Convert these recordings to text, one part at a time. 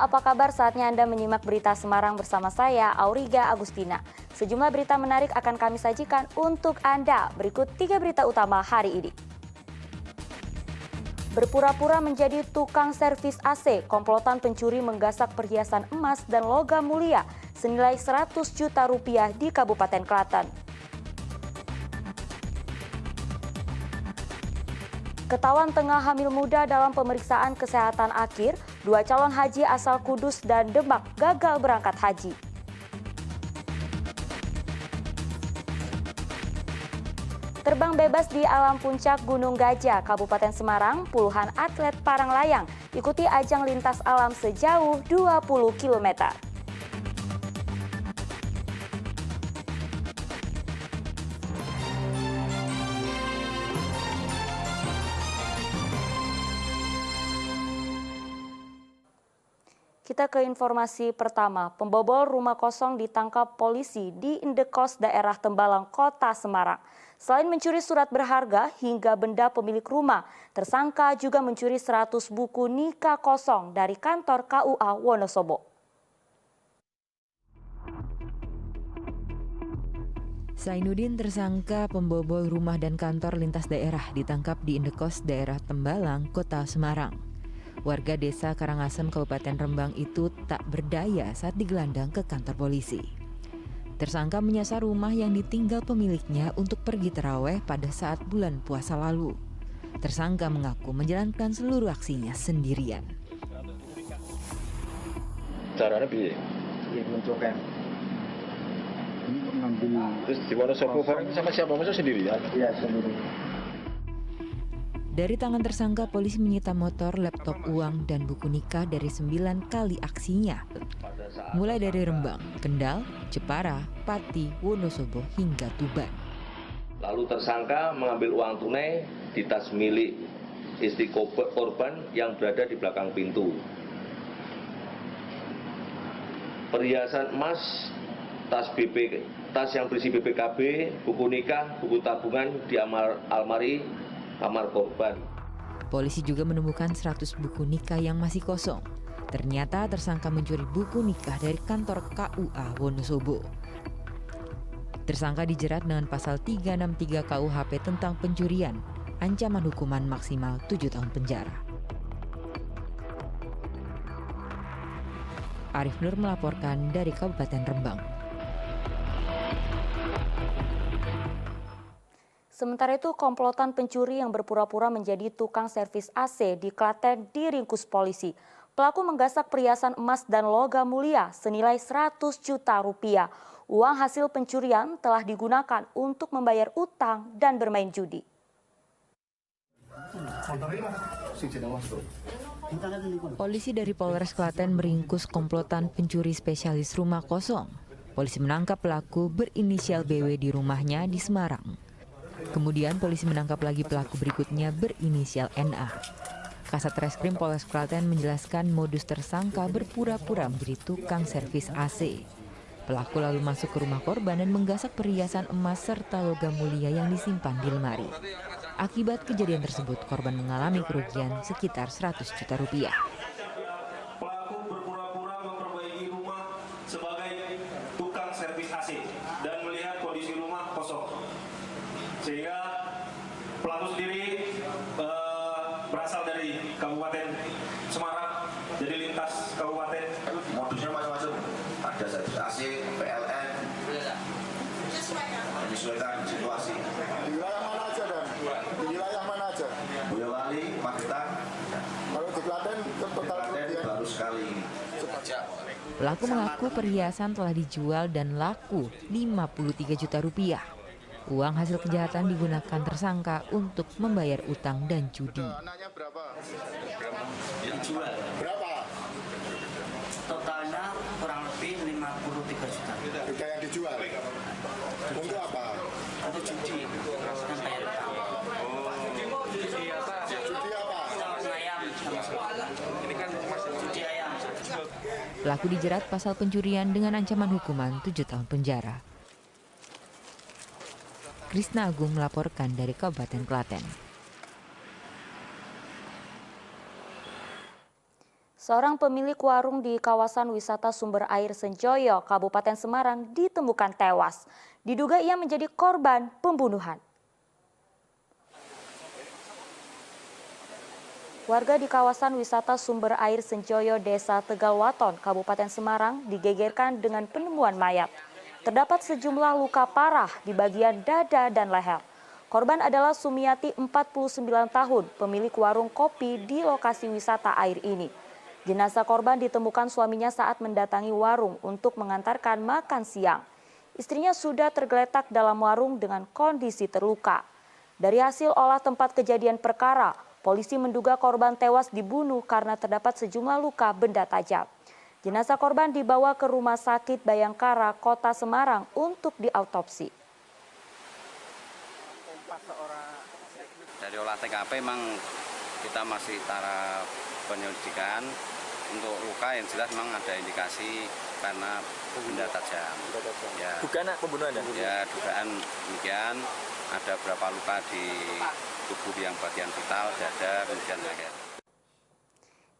apa kabar? Saatnya Anda menyimak berita Semarang bersama saya, Auriga Agustina. Sejumlah berita menarik akan kami sajikan untuk Anda. Berikut 3 berita utama hari ini. Berpura-pura menjadi tukang servis AC, komplotan pencuri menggasak perhiasan emas dan logam mulia senilai 100 juta rupiah di Kabupaten Klaten. Ketahuan tengah hamil muda dalam pemeriksaan kesehatan akhir, 2 calon haji asal Kudus dan Demak gagal berangkat haji. Terbang bebas di alam puncak Gunung Gajah, Kabupaten Semarang, puluhan atlet parang layang ikuti ajang lintas alam sejauh 20 km. Kita ke informasi pertama. Pembobol rumah kosong ditangkap polisi di Indekos daerah Tembalang, Kota Semarang. Selain mencuri surat berharga hingga benda pemilik rumah, tersangka juga mencuri 100 buku nikah kosong dari kantor KUA Wonosobo. Zainuddin, tersangka pembobol rumah dan kantor lintas daerah, ditangkap di Indekos daerah Tembalang, Kota Semarang. Warga desa Karangasem, Kabupaten Rembang itu tak berdaya saat digelandang ke kantor polisi. Tersangka menyasar rumah yang ditinggal pemiliknya untuk pergi tarawih pada saat bulan puasa lalu. Tersangka mengaku menjalankan seluruh aksinya sendirian. Caranya piye? Iya, mencokan. Ngambil. Terus di Wonosobo bareng sama siapa? Masa sendirian? Iya, sendiri. Dari tangan tersangka, polisi menyita motor, laptop, uang, dan buku nikah dari 9 kali aksinya. Mulai dari Rembang, Kendal, Jepara, Pati, Wonosobo, hingga Tuban. Lalu tersangka mengambil uang tunai di tas milik istri korban yang berada di belakang pintu. Perhiasan emas, tas yang berisi BPKB, buku nikah, buku tabungan di almari kamar korban. Polisi juga menemukan 100 buku nikah yang masih kosong. Ternyata tersangka mencuri buku nikah dari kantor KUA Wonosobo. Tersangka dijerat dengan pasal 363 KUHP tentang pencurian, ancaman hukuman maksimal 7 tahun penjara. Arif Nur melaporkan dari Kabupaten Rembang. Sementara itu, komplotan pencuri yang berpura-pura menjadi tukang servis AC di Klaten diringkus polisi. Pelaku menggasak perhiasan emas dan logam mulia senilai 100 juta rupiah. Uang hasil pencurian telah digunakan untuk membayar utang dan bermain judi. Polisi dari Polres Klaten meringkus komplotan pencuri spesialis rumah kosong. Polisi menangkap pelaku berinisial BW di rumahnya di Semarang. Kemudian polisi menangkap lagi pelaku berikutnya berinisial NA. Kasat Reskrim Polres Klaten menjelaskan modus tersangka berpura-pura menjadi tukang servis AC. Pelaku lalu masuk ke rumah korban dan menggasak perhiasan emas serta logam mulia yang disimpan di lemari. Akibat kejadian tersebut, korban mengalami kerugian sekitar 100 juta rupiah. Pelaku berpura-pura memperbaiki rumah sebagai tukang servis AC dan melihat kondisi rumah kosong. Sehingga pelaku sendiri berasal dari Kabupaten Semarang, jadi lintas kabupaten. Modusnya macam-macam, ada servis AC, PLN, menyesuaikan situasi. Di wilayah mana aja, Dan? Di wilayah mana aja? Boyolali, Magetan. Kalau di Klaten, total kerugian baru sekali. Pelaku mengaku perhiasan telah dijual dan laku 53 juta rupiah. Uang hasil kejahatan digunakan tersangka untuk membayar utang dan judi. Anaknya berapa? Dijual. Berapa? Totalnya kurang lebih 53 juta. Tiga yang dijual. Untuk apa? Untuk judi dan bayar utang. Judi apa? Ayam sama ini kan judi ayam. Pelaku dijerat pasal pencurian dengan ancaman hukuman 7 tahun penjara. Krisna Agung melaporkan dari Kabupaten Klaten. Seorang pemilik warung di kawasan wisata Sumber Air Senjoyo, Kabupaten Semarang ditemukan tewas. Diduga ia menjadi korban pembunuhan. Warga di kawasan wisata Sumber Air Senjoyo, Desa Tegalwaton, Kabupaten Semarang digegerkan dengan penemuan mayat. Terdapat sejumlah luka parah di bagian dada dan leher. Korban adalah Sumiati, 49 tahun, pemilik warung kopi di lokasi wisata air ini. Jenazah korban ditemukan suaminya saat mendatangi warung untuk mengantarkan makan siang. Istrinya sudah tergeletak dalam warung dengan kondisi terluka. Dari hasil olah tempat kejadian perkara, polisi menduga korban tewas dibunuh karena terdapat sejumlah luka benda tajam. Jenazah korban dibawa ke Rumah Sakit Bayangkara, Kota Semarang untuk diautopsi. Dari olah TKP memang kita masih taraf penyelidikan. Untuk luka yang jelas memang ada indikasi karena benda tajam. Ya. Dugaan pembunuhan ya? Ya, dugaan demikian. Ada beberapa luka di tubuh yang bagian vital, dada, kemudian leher.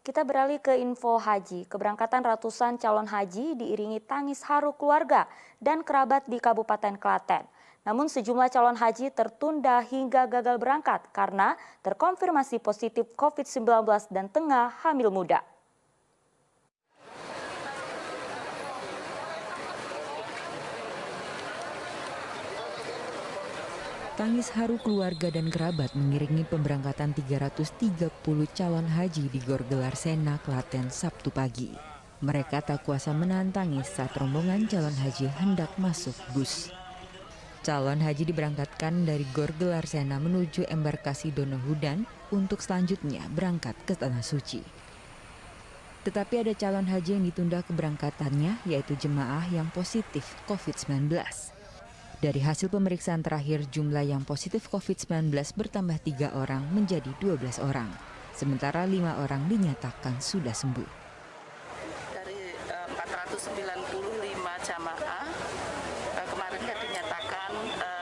Kita beralih ke info haji. Keberangkatan ratusan calon haji diiringi tangis haru keluarga dan kerabat di Kabupaten Klaten. Namun sejumlah calon haji tertunda hingga gagal berangkat karena terkonfirmasi positif COVID-19 dan tengah hamil muda. Tangis haru keluarga dan kerabat mengiringi pemberangkatan 330 calon haji di Gor Gelar Sena, Klaten, Sabtu pagi. Mereka tak kuasa menahan tangis saat rombongan calon haji hendak masuk bus. Calon haji diberangkatkan dari Gor Gelar Sena menuju embarkasi Donohudan untuk selanjutnya berangkat ke Tanah Suci. Tetapi ada calon haji yang ditunda keberangkatannya, yaitu jemaah yang positif COVID-19. Dari hasil pemeriksaan terakhir, jumlah yang positif COVID-19 bertambah 3 orang menjadi 12 orang. Sementara 5 orang dinyatakan sudah sembuh. Dari 495 jamaah, kemarin kan dinyatakan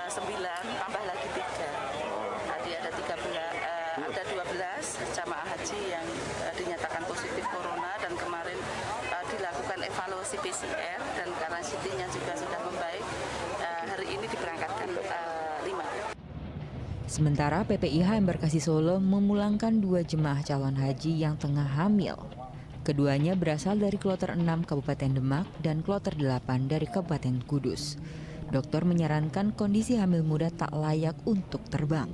9, tambah lagi 3. Tadi ada 12 jamaah haji yang dinyatakan positif corona dan kemarin dilakukan evaluasi PCR dan karena CT-nya juga sudah membaik. Hari ini diberangkatkan 5. Sementara PPIH Embarkasi Solo memulangkan 2 jemaah calon haji yang tengah hamil. Keduanya berasal dari Kloter 6 Kabupaten Demak dan Kloter 8 dari Kabupaten Kudus. Dokter menyarankan kondisi hamil muda tak layak untuk terbang.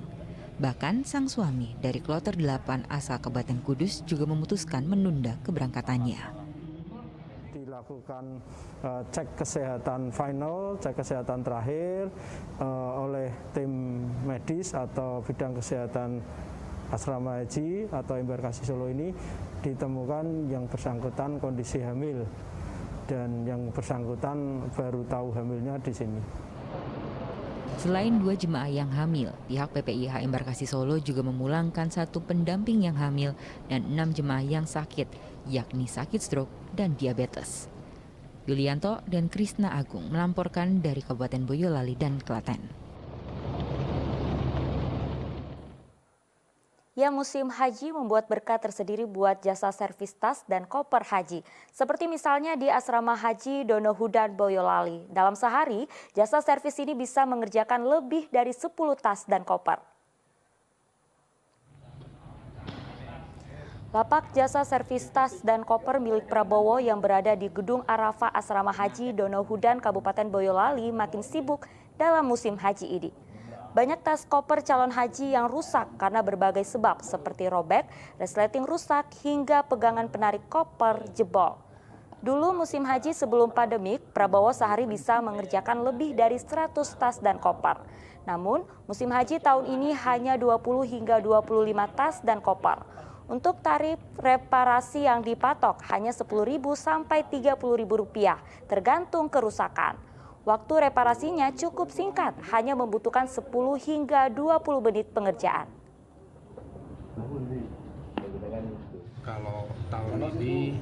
Bahkan sang suami dari Kloter 8 asal Kabupaten Kudus juga memutuskan menunda keberangkatannya. Dilakukan cek kesehatan final, cek kesehatan terakhir oleh tim medis atau bidang kesehatan asrama haji atau embarkasi Solo ini, ditemukan yang bersangkutan kondisi hamil dan yang bersangkutan baru tahu hamilnya di sini. Selain 2 jemaah yang hamil, pihak PPIH Embarkasi Solo juga memulangkan 1 pendamping yang hamil dan 6 jemaah yang sakit, yakni sakit stroke dan diabetes. Yulianto dan Krisna Agung melaporkan dari Kabupaten Boyolali dan Klaten. Ya, musim haji membuat berkah tersendiri buat jasa servis tas dan koper haji. Seperti misalnya di Asrama Haji Donohudan, Boyolali. Dalam sehari, jasa servis ini bisa mengerjakan lebih dari 10 tas dan koper. Lapak jasa servis tas dan koper milik Prabowo yang berada di Gedung Arafah Asrama Haji Donohudan, Kabupaten Boyolali makin sibuk dalam musim haji ini. Banyak tas koper calon haji yang rusak karena berbagai sebab seperti robek, resleting rusak, hingga pegangan penarik koper jebol. Dulu musim haji sebelum pandemik, Prabowo sehari bisa mengerjakan lebih dari 100 tas dan koper. Namun, musim haji tahun ini hanya 20 hingga 25 tas dan koper. Untuk tarif reparasi yang dipatok hanya Rp10.000 sampai Rp30.000 tergantung kerusakan. Waktu reparasinya cukup singkat, hanya membutuhkan 10 hingga 20 menit pengerjaan. Kalau tahun ini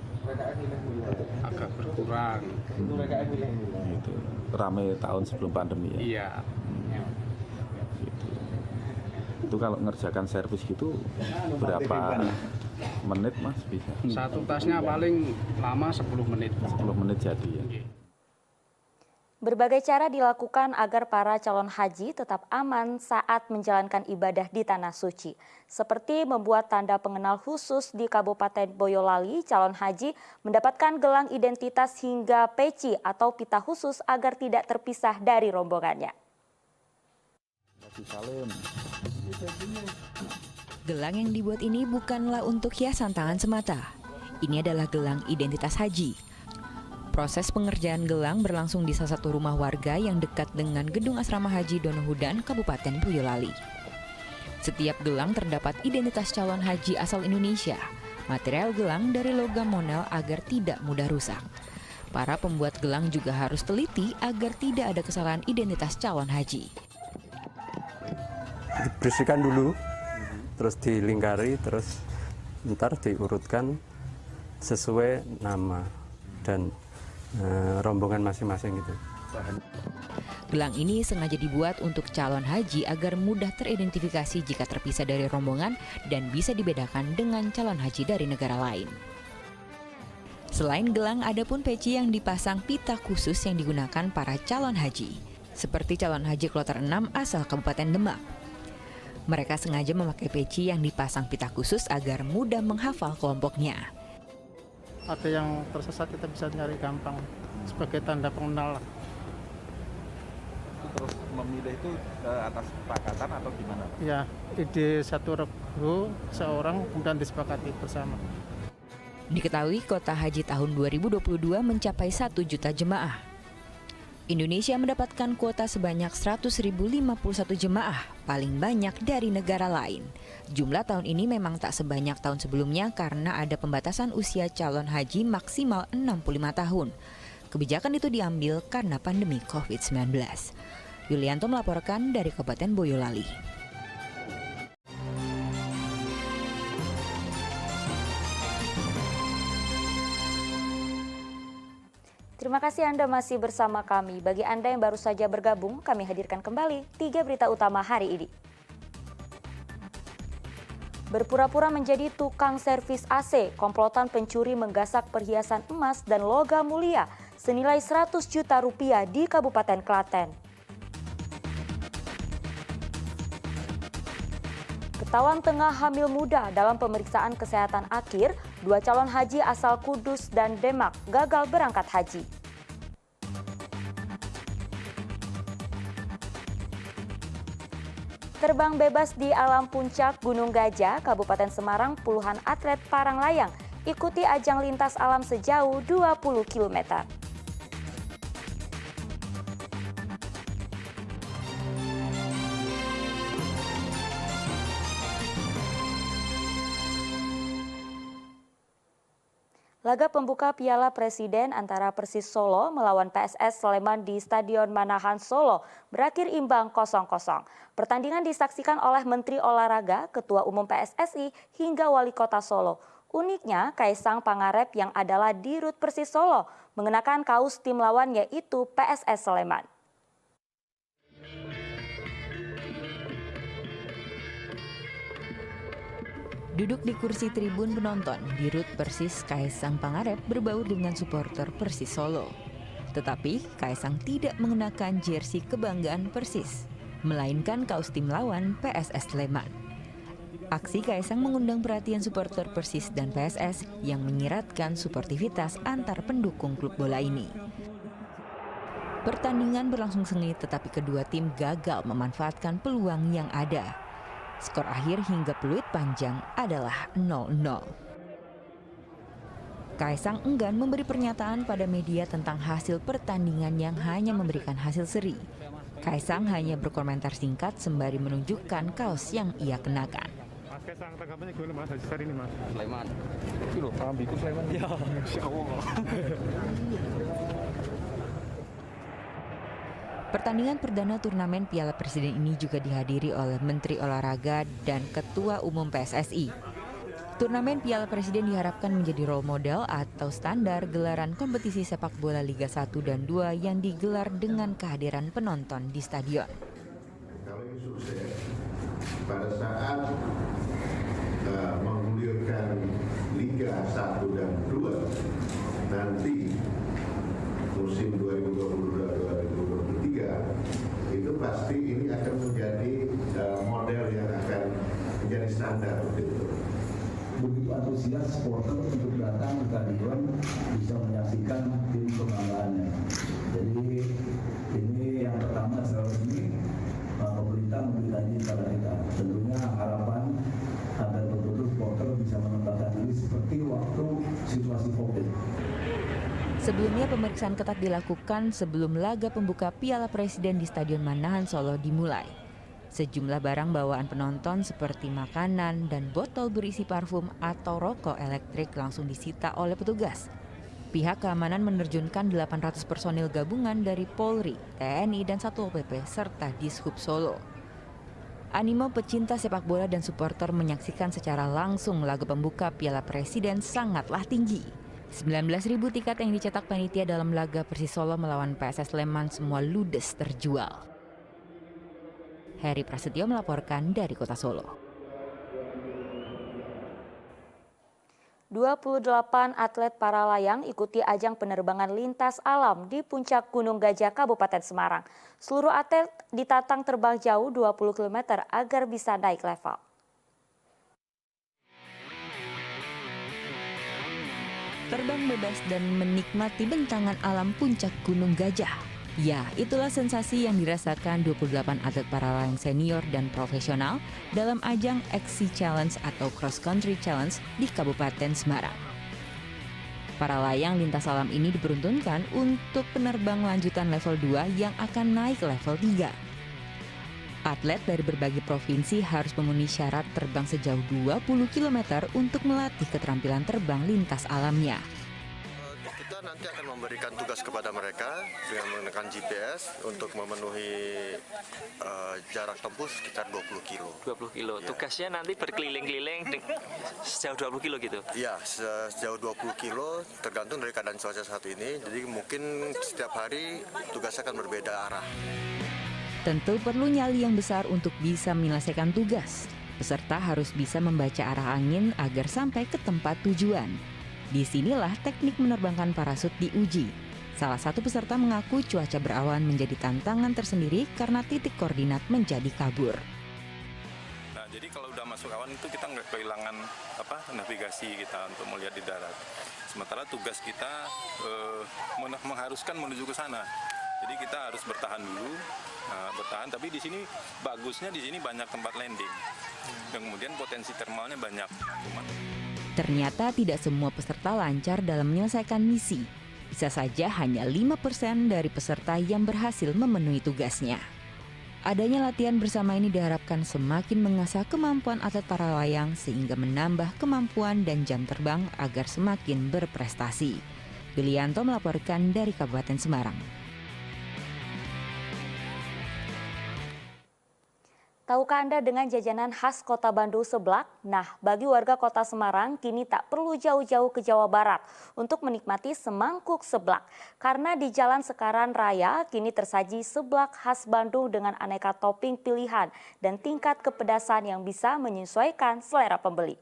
agak berkurang. Gitu. Ramai tahun sebelum pandemi ya? Iya. Gitu. Itu kalau ngerjakan servis gitu berapa menit Mas bisa. Satu tasnya paling lama 10 menit. 10 menit jadi ya. Berbagai cara dilakukan agar para calon haji tetap aman saat menjalankan ibadah di Tanah Suci. Seperti membuat tanda pengenal khusus di Kabupaten Boyolali, calon haji mendapatkan gelang identitas hingga peci atau pita khusus agar tidak terpisah dari rombongannya. Gelang yang dibuat ini bukanlah untuk hiasan tangan semata. Ini adalah gelang identitas haji. Proses pengerjaan gelang berlangsung di salah satu rumah warga yang dekat dengan Gedung Asrama Haji Donohudan, Kabupaten Boyolali. Setiap gelang terdapat identitas calon haji asal Indonesia. Material gelang dari logam monel agar tidak mudah rusak. Para pembuat gelang juga harus teliti agar tidak ada kesalahan identitas calon haji. Dibersihkan dulu, terus dilingkari, terus ntar diurutkan sesuai nama dan rombongan masing-masing gitu. Gelang ini sengaja dibuat untuk calon haji agar mudah teridentifikasi jika terpisah dari rombongan dan bisa dibedakan dengan calon haji dari negara lain. Selain gelang, ada pun peci yang dipasang pita khusus yang digunakan para calon haji, seperti calon haji kloter 6 asal Kabupaten Demak. Mereka sengaja memakai peci yang dipasang pita khusus agar mudah menghafal kelompoknya. Ada yang tersesat kita bisa nyari gampang sebagai tanda pengenal. Terus memilih itu atas kesepakatan atau gimana? Ya, ide satu regu seorang kemudian disepakati bersama. Diketahui kota haji tahun 2022 mencapai 1 juta jemaah. Indonesia mendapatkan kuota sebanyak 100.051 jemaah, paling banyak dari negara lain. Jumlah tahun ini memang tak sebanyak tahun sebelumnya karena ada pembatasan usia calon haji maksimal 65 tahun. Kebijakan itu diambil karena pandemi COVID-19. Yulianto melaporkan dari Kabupaten Boyolali. Terima kasih Anda masih bersama kami. Bagi Anda yang baru saja bergabung, kami hadirkan kembali 3 berita utama hari ini. Berpura-pura menjadi tukang servis AC, komplotan pencuri menggasak perhiasan emas dan logam mulia senilai 100 juta rupiah di Kabupaten Klaten. Ketahuan tengah hamil muda dalam pemeriksaan kesehatan akhir, 2 calon haji asal Kudus dan Demak gagal berangkat haji. Terbang bebas di alam puncak Gunung Gajah, Kabupaten Semarang, puluhan atlet parang layang ikuti ajang lintas alam sejauh 20 km. Laga pembuka Piala Presiden antara Persis Solo melawan PSS Sleman di Stadion Manahan Solo berakhir imbang 0-0. Pertandingan disaksikan oleh Menteri Olahraga, Ketua Umum PSSI hingga Wali Kota Solo. Uniknya, Kaisang Pangarep yang adalah dirut Persis Solo mengenakan kaos tim lawan yaitu PSS Sleman. Duduk di kursi tribun penonton, dirut Persis Kaisang Pangarep berbaur dengan supporter Persis Solo. Tetapi Kaisang tidak mengenakan jersey kebanggaan Persis, melainkan kaos tim lawan PSS Sleman. Aksi Kaisang mengundang perhatian supporter Persis dan PSS yang menyiratkan suportivitas antar pendukung klub bola ini. Pertandingan berlangsung sengit tetapi kedua tim gagal memanfaatkan peluang yang ada. Skor akhir hingga peluit panjang adalah 0-0. Kaisang enggan memberi pernyataan pada media tentang hasil pertandingan yang hanya memberikan hasil seri. Kaisang hanya berkomentar singkat sembari menunjukkan kaos yang ia kenakan. Mas Kaisang, tanggapannya gimana Mas hasil seri ini Mas? Sleman. Itu loh, ambiku Sleman. Ya, Insya Allah. Pertandingan perdana turnamen Piala Presiden ini juga dihadiri oleh Menteri Olahraga dan Ketua Umum PSSI. Turnamen Piala Presiden diharapkan menjadi role model atau standar gelaran kompetisi sepak bola Liga 1 dan 2 yang digelar dengan kehadiran penonton di stadion. Kalau ini sukses, pada saat menggulirkan dengan Liga 1 dan 2 nanti musim 2022-2023 itu pasti ini akan menjadi model yang akan menjadi standar begitu. Begitu antusias supporter untuk datang ke stadion bisa menyaksikan tim kebanggaannya. Jadi ini yang pertama secara resmi pemerintah memberi janji kepada kita. Tentunya harapan agar betul-betul supporter bisa menempatkan diri seperti waktu situasi COVID. Sebelumnya pemeriksaan ketat dilakukan sebelum laga pembuka Piala Presiden di Stadion Manahan Solo dimulai. Sejumlah barang bawaan penonton seperti makanan dan botol berisi parfum atau rokok elektrik langsung disita oleh petugas. Pihak keamanan menerjunkan 800 personil gabungan dari Polri, TNI, dan Satpol PP serta Dishub Solo. Animo pecinta sepak bola dan supporter menyaksikan secara langsung laga pembuka Piala Presiden sangatlah tinggi. 19.000 tiket yang dicetak panitia dalam laga Persis Solo melawan PSS Sleman semua ludes terjual. Heri Prasetyo melaporkan dari Kota Solo. 28 atlet para layang ikuti ajang penerbangan lintas alam di puncak Gunung Gajah, Kabupaten Semarang. Seluruh atlet ditatang terbang jauh 20 km agar bisa naik level. Terbang bebas dan menikmati bentangan alam puncak Gunung Gajah. Ya, itulah sensasi yang dirasakan 28 atlet para layang senior dan profesional dalam ajang XC Challenge atau Cross Country Challenge di Kabupaten Semarang. Para layang lintas alam ini diperuntukkan untuk penerbang lanjutan level 2 yang akan naik level 3. Atlet dari berbagai provinsi harus memenuhi syarat terbang sejauh 20 km untuk melatih keterampilan terbang lintas alamnya. Kita nanti akan memberikan tugas kepada mereka dengan menggunakan GPS untuk memenuhi jarak tempuh sekitar 20 kilo. 20 kilo. Ya. Tugasnya nanti berkeliling-keliling sejauh 20 kilo gitu? Iya, sejauh 20 kilo tergantung dari keadaan cuaca saat ini. Jadi mungkin setiap hari tugasnya akan berbeda arah. Tentu perlu nyali yang besar untuk bisa menyelesaikan tugas. Peserta harus bisa membaca arah angin agar sampai ke tempat tujuan. Disinilah teknik menerbangkan parasut diuji. Salah satu peserta mengaku cuaca berawan menjadi tantangan tersendiri karena titik koordinat menjadi kabur. Nah, jadi kalau udah masuk awan itu kita nggak kehilangan navigasi kita untuk melihat di darat. Sementara tugas kita mengharuskan menuju ke sana. Jadi kita harus bertahan dulu, bertahan. Tapi di sini bagusnya di sini banyak tempat landing. Dan kemudian potensi termalnya banyak. Ternyata tidak semua peserta lancar dalam menyelesaikan misi. Bisa saja hanya 5% dari peserta yang berhasil memenuhi tugasnya. Adanya latihan bersama ini diharapkan semakin mengasah kemampuan atlet para layang sehingga menambah kemampuan dan jam terbang agar semakin berprestasi. Yulianto melaporkan dari Kabupaten Semarang. Tahukah Anda dengan jajanan khas Kota Bandung seblak? Nah, bagi warga Kota Semarang kini tak perlu jauh-jauh ke Jawa Barat untuk menikmati semangkuk seblak. Karena di Jalan Sekaran Raya kini tersaji seblak khas Bandung dengan aneka topping pilihan dan tingkat kepedasan yang bisa menyesuaikan selera pembeli.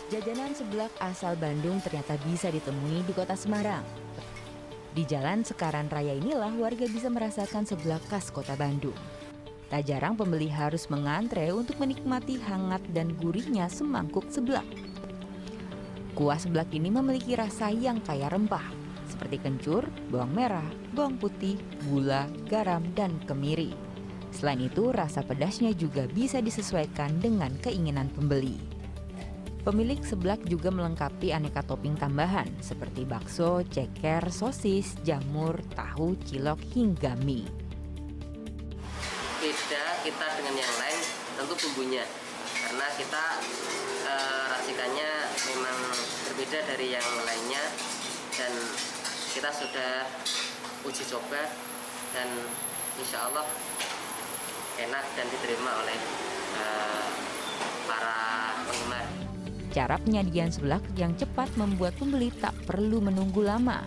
Jajanan seblak asal Bandung ternyata bisa ditemui di Kota Semarang. Di Jalan Sekaran Raya inilah warga bisa merasakan seblak khas Kota Bandung. Tak jarang pembeli harus mengantre untuk menikmati hangat dan gurihnya semangkuk seblak. Kuah seblak ini memiliki rasa yang kaya rempah, seperti kencur, bawang merah, bawang putih, gula, garam, dan kemiri. Selain itu, rasa pedasnya juga bisa disesuaikan dengan keinginan pembeli. Pemilik seblak juga melengkapi aneka topping tambahan seperti bakso, ceker, sosis, jamur, tahu, cilok, hingga mie. Beda kita dengan yang lain tentu bumbunya, karena kita racikannya memang berbeda dari yang lainnya dan kita sudah uji coba dan insya Allah enak dan diterima oleh para penggemar. Cara penyajian seblak yang cepat membuat pembeli tak perlu menunggu lama.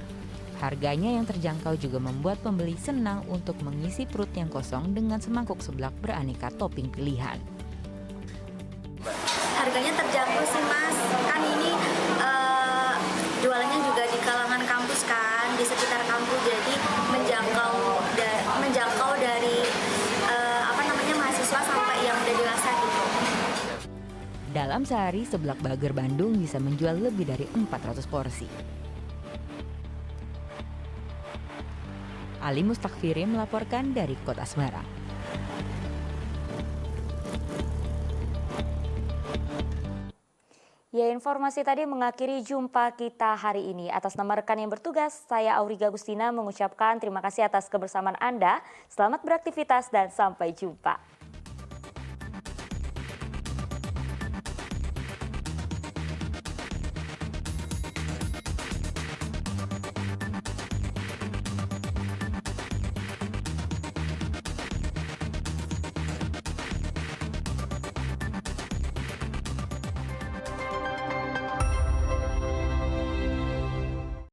Harganya yang terjangkau juga membuat pembeli senang untuk mengisi perut yang kosong dengan semangkuk seblak beraneka topping pilihan. Harganya terjangkau sih Mas, kan ini jualannya juga di kalangan kampus kan, di sekitar kampus, jadi menjangkau dari mahasiswa sampai yang udah dewasa gitu. Dalam sehari, seblak Bager Bandung bisa menjual lebih dari 400 porsi. Ali Mustakfiri melaporkan dari Kota Semarang. Ya, informasi tadi mengakhiri jumpa kita hari ini. Atas nama rekan yang bertugas, saya Auriga Agustina mengucapkan terima kasih atas kebersamaan Anda. Selamat beraktivitas dan sampai jumpa.